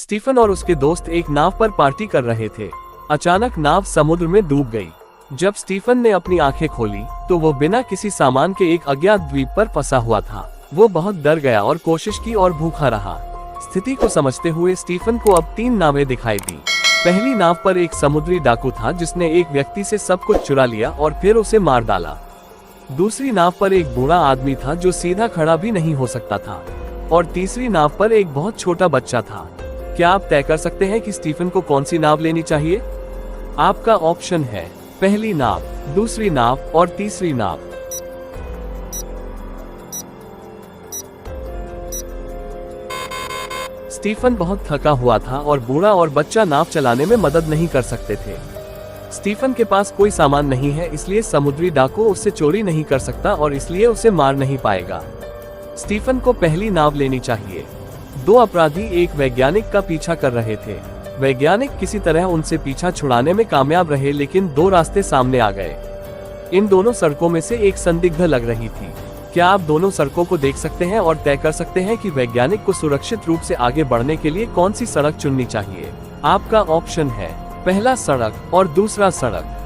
Stephen और उसके दोस्त एक नाव पर पार्टी कर रहे थे। अचानक नाव समुद्र में डूब गई। जब स्टीफन ने अपनी आंखें खोली तो वो बिना किसी सामान के एक अज्ञात द्वीप पर फंसा हुआ था। वो बहुत डर गया और कोशिश की और भूखा रहा। स्थिति को समझते हुए स्टीफन को अब 3 नावें दिखाई दी। पहली नाव पर एक समुद्री डाकू था जिसने एक व्यक्ति से सब कुछ चुरा लिया और फिर उसे मार डाला। दूसरी नाव पर एक बूढ़ा आदमी था जो सीधा खड़ा भी नहीं हो सकता था। और तीसरी नाव पर एक बहुत छोटा बच्चा था। क्या आप तय कर सकते हैं कि स्टीफन को कौन सी नाव लेनी चाहिए? आपका ऑप्शन है पहली नाव, दूसरी नाव और तीसरी नाव। स्टीफन बहुत थका हुआ था और बूढ़ा और बच्चा नाव चलाने में मदद नहीं कर सकते थे। स्टीफन के पास कोई सामान नहीं है, इसलिए समुद्री डाकू उससे चोरी नहीं कर सकता और इसलिए उसे मार नहीं पाएगा। स्टीफन को पहली नाव लेनी चाहिए। 2 अपराधी एक वैज्ञानिक का पीछा कर रहे थे। वैज्ञानिक किसी तरह उनसे पीछा छुड़ाने में कामयाब रहे, लेकिन 2 रास्ते सामने आ गए। इन दोनों सड़कों में से एक संदिग्ध लग रही थी। क्या आप दोनों सड़कों को देख सकते हैं और तय कर सकते हैं कि वैज्ञानिक को सुरक्षित रूप से आगे बढ़ने के लिए कौन सी सड़क चुननी चाहिए? आपका ऑप्शन है पहला सड़क और दूसरा सड़क।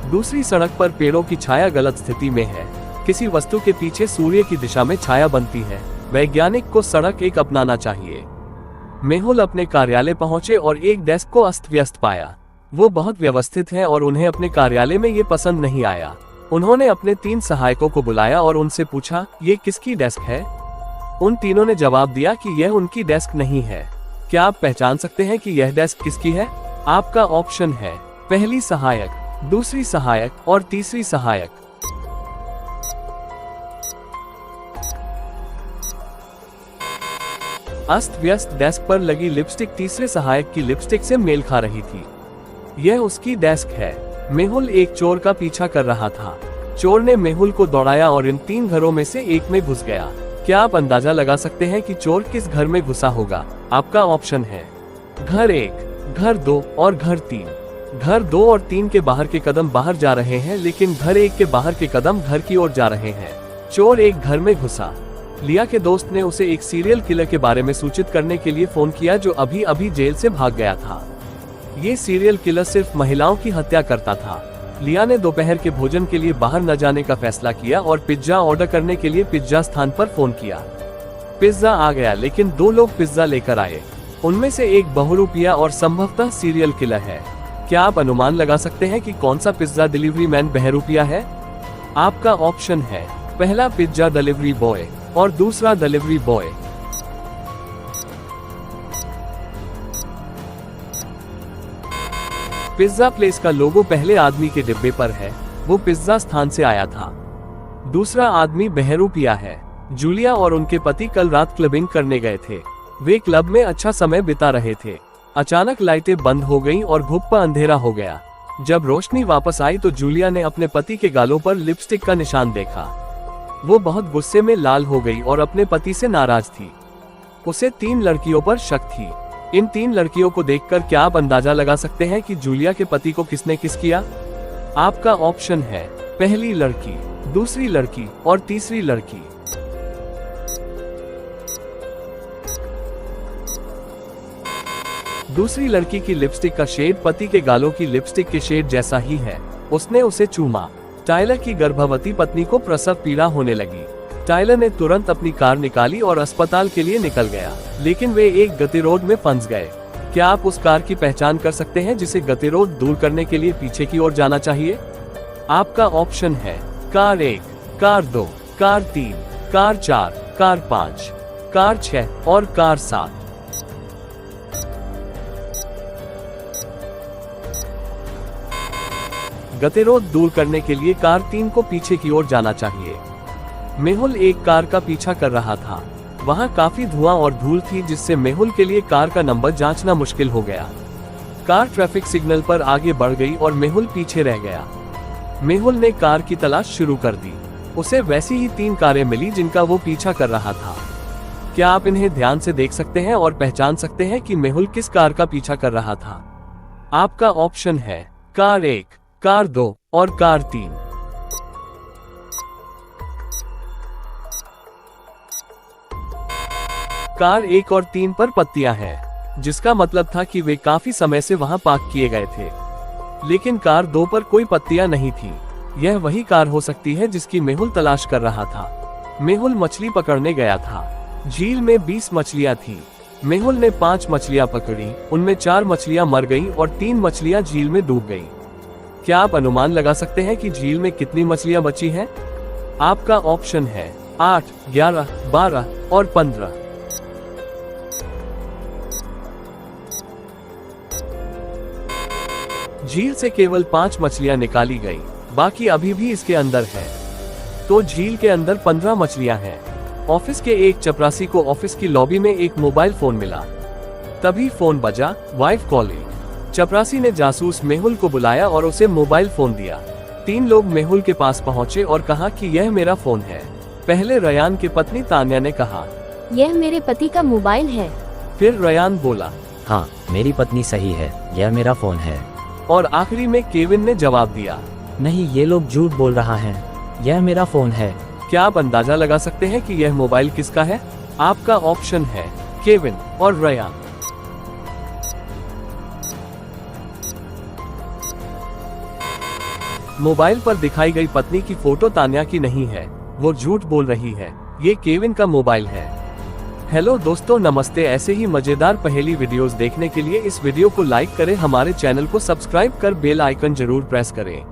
दूसरी सड़क पर पेड़ों की छाया गलत स्थिति में है। किसी वस्तु के पीछे सूर्य की दिशा में छाया बनती है। वैज्ञानिक को सड़क 1 अपनाना चाहिए। मेहुल अपने कार्यालय पहुंचे और एक डेस्क को अस्त व्यस्त पाया। वो बहुत व्यवस्थित है और उन्हें अपने कार्यालय में ये पसंद नहीं आया। उन्होंने अपने 3 सहायकों को बुलाया और उनसे पूछा, ये किसकी डेस्क है? उन तीनों ने जवाब दिया कि यह उनकी डेस्क नहीं है। क्या आप पहचान सकते हैं कि यह डेस्क किसकी है? आपका ऑप्शन है पहली सहायक, दूसरी सहायक और तीसरी सहायक। अस्त व्यस्त डेस्क पर लगी लिपस्टिक तीसरे सहायक की लिपस्टिक से मेल खा रही थी। यह उसकी डेस्क है। मेहुल एक चोर का पीछा कर रहा था। चोर ने मेहुल को दौड़ाया और इन 3 घरों में से एक में घुस गया। क्या आप अंदाजा लगा सकते हैं कि चोर किस घर में घुसा होगा? आपका ऑप्शन है घर 1, घर 2 और घर 3। घर 2 और 3 के बाहर के कदम बाहर जा रहे हैं, लेकिन घर 1 के बाहर के कदम घर की ओर जा रहे हैं। चोर एक घर में घुसा। लिया के दोस्त ने उसे एक सीरियल किलर के बारे में सूचित करने के लिए फोन किया जो अभी अभी जेल से भाग गया था। ये सीरियल किलर सिर्फ महिलाओं की हत्या करता था। लिया ने दोपहर के भोजन के लिए बाहर न जाने का फैसला किया और पिज्जा ऑर्डर करने के लिए पिज्जा स्थान पर फोन किया। पिज्जा आ गया, लेकिन 2 लोग पिज्जा लेकर आए। उनमें से एक बहुरूपिया और संभवतः सीरियल किलर है। क्या आप अनुमान लगा सकते हैं कि कौन सा पिज्जा डिलीवरी मैन बहरूपिया है? आपका ऑप्शन है पहला पिज्जा डिलीवरी बॉय और दूसरा डिलीवरी बॉय। पिज्जा प्लेस का लोगो पहले आदमी के डिब्बे पर है। वो पिज्जा स्थान से आया था। दूसरा आदमी बहरूपिया है। जूलिया और उनके पति कल रात क्लबिंग करने गए थे। वे क्लब में अच्छा समय बिता रहे थे। अचानक लाइटें बंद हो गईं और घुप्पा अंधेरा हो गया। जब रोशनी वापस आई तो जूलिया ने अपने पति के गालों पर लिपस्टिक का निशान देखा। वो बहुत गुस्से में लाल हो गई और अपने पति से नाराज थी। उसे 3 लड़कियों पर शक थी। इन 3 लड़कियों को देखकर क्या आप अंदाजा लगा सकते हैं कि जूलिया के पति को किसने किस किया? आपका ऑप्शन है पहली लड़की, दूसरी लड़की और तीसरी लड़की। दूसरी लड़की की लिपस्टिक का शेड पति के गालों की लिपस्टिक के शेड जैसा ही है। उसने उसे चूमा। टायलर की गर्भवती पत्नी को प्रसव पीड़ा होने लगी। टायलर ने तुरंत अपनी कार निकाली और अस्पताल के लिए निकल गया, लेकिन वे एक गतिरोध में फंस गए। क्या आप उस कार की पहचान कर सकते हैं जिसे गतिरोध दूर करने के लिए पीछे की ओर जाना चाहिए? आपका ऑप्शन है car 1, car 2, car 3, car 4, car 5, car 6 और कार 7। गतिरोध दूर करने के लिए कार 3 को पीछे की ओर जाना चाहिए। मेहुल एक कार का पीछा कर रहा था। वहां काफी धुआं और धूल थी, जिससे मेहुल के लिए कार का नंबर जांचना मुश्किल हो गया। कार ट्रैफिक सिग्नल पर आगे बढ़ गई और मेहुल पीछे रह गया। मेहुल ने कार की तलाश शुरू कर दी। उसे वैसी ही 3 कारें मिली जिनका वो पीछा कर रहा था। क्या आप इन्हें ध्यान से देख सकते हैं और पहचान सकते हैं कि मेहुल किस कार का पीछा कर रहा था? आपका ऑप्शन है कार 1, कार 2 और कार 3। कार 1 और 3 पर पत्तियां हैं, जिसका मतलब था कि वे काफी समय से वहां पार्क किए गए थे। लेकिन कार 2 पर कोई पत्तियां नहीं थी। यह वही कार हो सकती है जिसकी मेहुल तलाश कर रहा था। मेहुल मछली पकड़ने गया था। झील में 20 मछलियां थी। मेहुल ने 5 मछलियां पकड़ी, उनमें 4 मछलियां मर गईं और 3 मछलियां झील में डूब गईं। क्या आप अनुमान लगा सकते हैं कि झील में कितनी मछलियां बची हैं? आपका ऑप्शन है 8, 11, 12 और 15। झील से केवल 5 मछलियां निकाली गई, बाकी अभी भी इसके अंदर है। तो झील के अंदर 15 मछलियां हैं। ऑफिस के एक चपरासी को ऑफिस की लॉबी में एक मोबाइल फोन मिला। तभी फोन बजा, वाइफ कॉलिंग। चपरासी ने जासूस मेहुल को बुलाया और उसे मोबाइल फोन दिया। 3 लोग मेहुल के पास पहुंचे और कहा कि यह मेरा फोन है। पहले रयान की पत्नी तान्या ने कहा, यह मेरे पति का मोबाइल है। फिर रयान बोला, हाँ, मेरी पत्नी सही है, यह मेरा फोन है। और आखिरी में केविन ने जवाब दिया, नहीं, ये लोग झूठ बोल रहा है, यह मेरा फोन है। क्या आप अंदाजा लगा सकते हैं कि यह मोबाइल किसका है? आपका ऑप्शन है केविन और रयान। मोबाइल पर दिखाई गई पत्नी की फोटो तान्या की नहीं है, वो झूठ बोल रही है। ये केविन का मोबाइल है। हेलो दोस्तों, नमस्ते। ऐसे ही मजेदार पहेली वीडियोस देखने के लिए इस वीडियो को लाइक करें, हमारे चैनल को सब्सक्राइब कर बेल आइकन जरूर प्रेस करें।